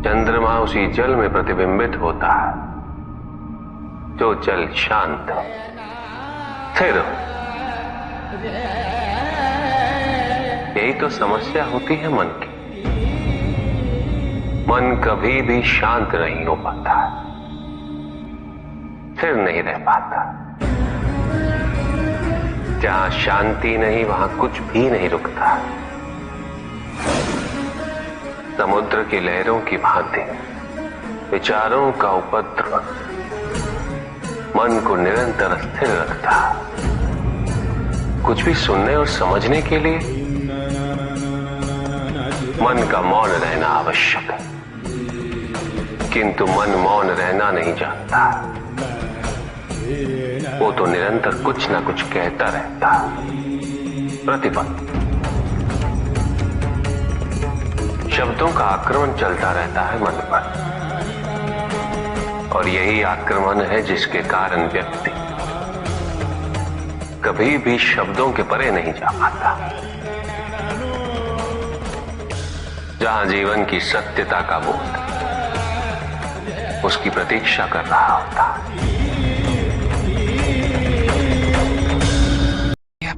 चंद्रमा उसी जल में प्रतिबिंबित होता है जो जल शांत हो, स्थिर हो। यही तो समस्या होती है मन की। मन कभी भी शांत नहीं हो पाता, स्थिर नहीं रह पाता। जहां शांति नहीं वहां कुछ भी नहीं रुकता। समुद्र की लहरों की भांति विचारों का उपद्रव मन को निरंतर स्थिर रखता। कुछ भी सुनने और समझने के लिए मन का मौन रहना आवश्यक है, किंतु मन मौन रहना नहीं जानता। वो तो निरंतर कुछ ना कुछ कहता रहता, प्रतिपल शब्दों का आक्रमण चलता रहता है मन पर। और यही आक्रमण है जिसके कारण व्यक्ति कभी भी शब्दों के परे नहीं जा पाता। जहां जीवन की सत्यता का बोध उसकी प्रतीक्षा कर रहा होता।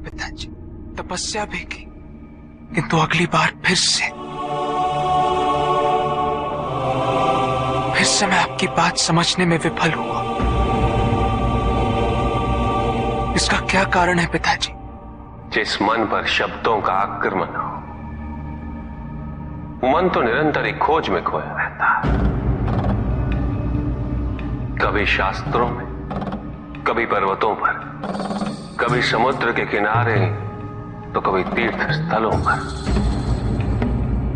पिताजी तपस्या भी की, किंतु अगली बार फिर से मैं आपकी बात समझने में विफल हुआ। इसका क्या कारण है पिताजी? जिस मन पर शब्दों का आक्रमण हो, वो मन तो निरंतर एक खोज में खोया रहता है। कभी शास्त्रों में, कभी पर्वतों पर, कभी समुद्र के किनारे, तो कभी तीर्थ स्थलों पर,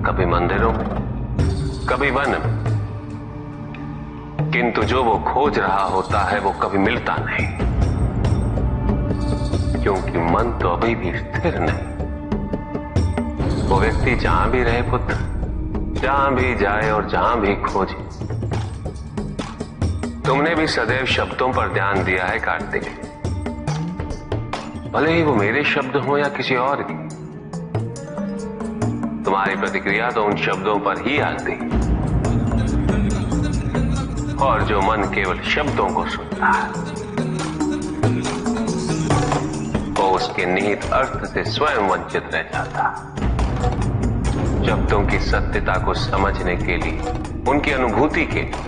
कभी मंदिरों में, कभी वन में। किंतु जो वो खोज रहा होता है वो कभी मिलता नहीं, क्योंकि मन तो अभी भी स्थिर नहीं। वो व्यक्ति जहां भी रहे पुत्र, जहां भी जाए और जहां भी खोजे। तुमने भी सदैव शब्दों पर ध्यान दिया है कार्तिक, भले ही वो मेरे शब्द हो या किसी और की। तुम्हारी प्रतिक्रिया तो उन शब्दों पर ही आती, और जो मन केवल शब्दों को सुनता है वो उसके निहित अर्थ से स्वयं वंचित रह जाता। शब्दों की सत्यता को समझने के लिए, उनकी अनुभूति के लिए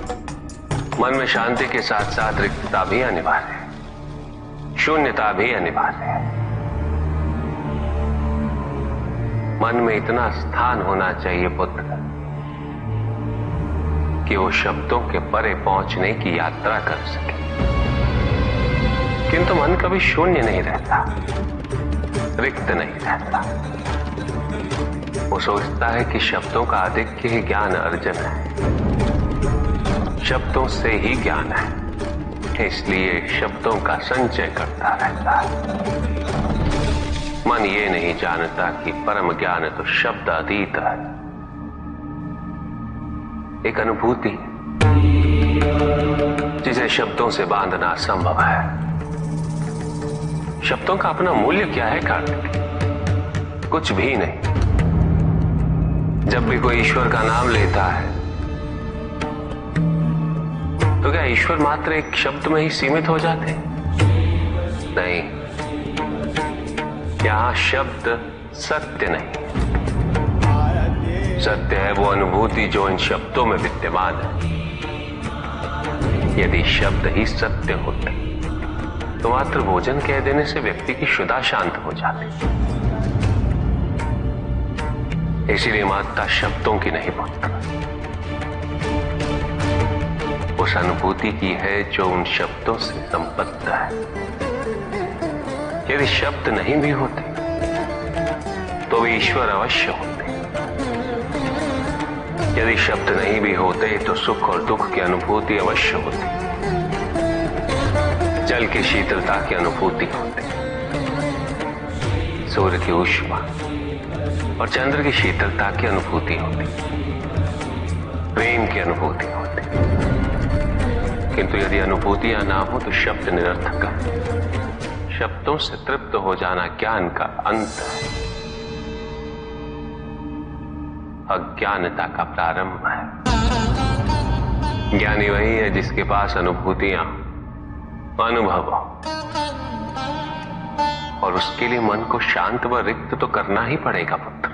मन में शांति के साथ साथ रिक्तता भी अनिवार्य है, शून्यता भी अनिवार्य है। मन में इतना स्थान होना चाहिए पुत्र कि वो शब्दों के परे पहुंचने की यात्रा कर सके। किंतु मन कभी शून्य नहीं रहता, रिक्त नहीं रहता। वो सोचता है कि शब्दों का आधिक्य ही ज्ञान अर्जन है, शब्दों से ही ज्ञान है, इसलिए शब्दों का संचय करता रहता है। मन ये नहीं जानता कि परम ज्ञान तो शब्द अतीत है, एक अनुभूति जिसे शब्दों से बांधना असंभव है। शब्दों का अपना मूल्य क्या है कार्तिक? कुछ भी नहीं। जब भी कोई ईश्वर का नाम लेता है तो क्या ईश्वर मात्र एक शब्द में ही सीमित हो जाते? नहीं, यहां शब्द सत्य नहीं, सत्य है वो अनुभूति जो इन शब्दों में विद्यमान है। यदि शब्द ही सत्य होते तो मात्र भोजन कह देने से व्यक्ति की क्षुधा शांत हो जाती। इसीलिए माता शब्दों की नहीं पुत्र, उस अनुभूति की है जो उन शब्दों से संबद्ध है। यदि शब्द नहीं भी होते तो वे ईश्वर अवश्य होते। यदि शब्द नहीं भी होते तो सुख और दुख की अनुभूति अवश्य होती, जल की शीतलता की अनुभूति होती, सूर्य की ऊष्मा और चंद्र की शीतलता की अनुभूति होती, प्रेम की अनुभूति होती। किंतु यदि अनुभूतियां ना हो तो शब्द निरर्थक है। शब्दों से तृप्त हो जाना ज्ञान का अंत है, अज्ञानता का प्रारंभ है। ज्ञानी वही है जिसके पास अनुभूतियां, अनुभव हो, और उसके लिए मन को शांत व रिक्त तो करना ही पड़ेगा पुत्र।